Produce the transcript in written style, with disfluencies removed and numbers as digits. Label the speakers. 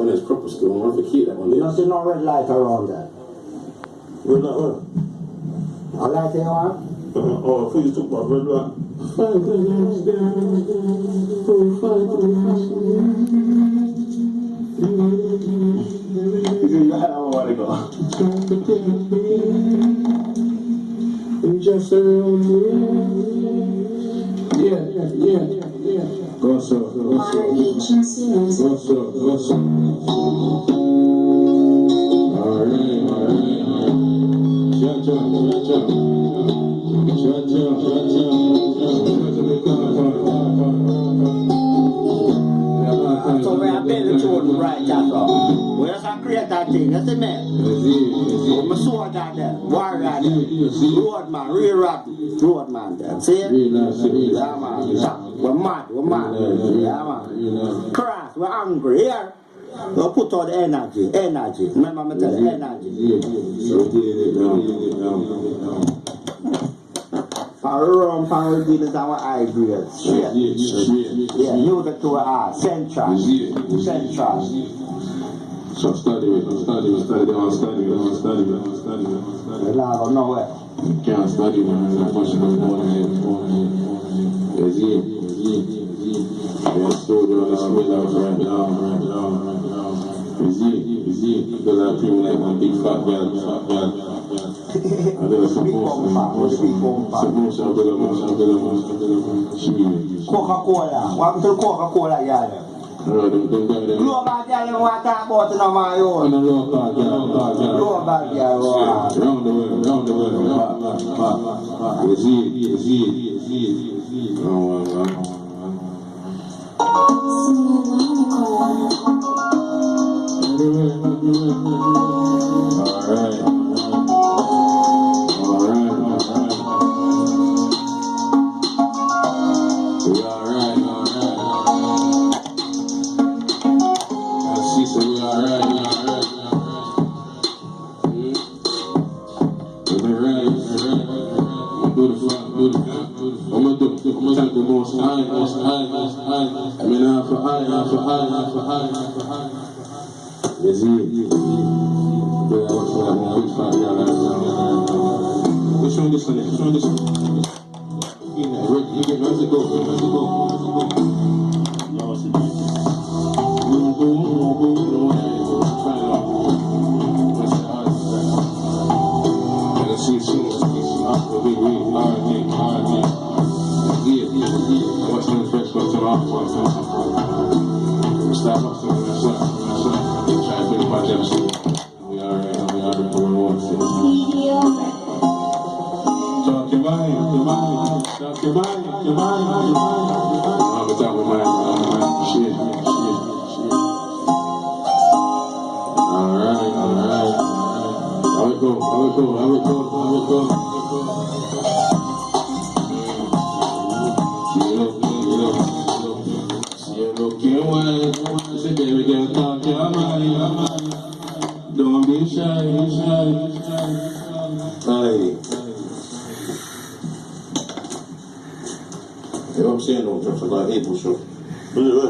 Speaker 1: one is proper school. I forget that one.
Speaker 2: You don't see no red light around there.
Speaker 1: Red light what?
Speaker 2: A light you want?
Speaker 1: Oh, please talk about red light.
Speaker 2: I don't want to go. Yeah. Go so. So we have been the children right that's all. We just create that thing, that's it man. We saw that there, warrior there, roadman, real roadman there, see it? Yeah man, we're mad, yeah man. Cross, we're angry here. We put out the energy. Remember me tell you, energy. Our rum, our dealers, our high grade. Yeah, you the two are central.
Speaker 1: So study.
Speaker 2: We're not going nowhere.
Speaker 1: Can't study when I'm pushing the phone. It's easy. They're still doing the school house right now. It's easy. Because I feel like one big fat girl. I don't suppose
Speaker 2: Coca-Cola. Welcome to Coca-Cola, yeah. Global girl, you want to talk about it on my own. Global girl.
Speaker 1: Round the world. It's easy. Which one this one? Where's it go? Don't be shy. Hey. I'm saying no, just like April show. Hello.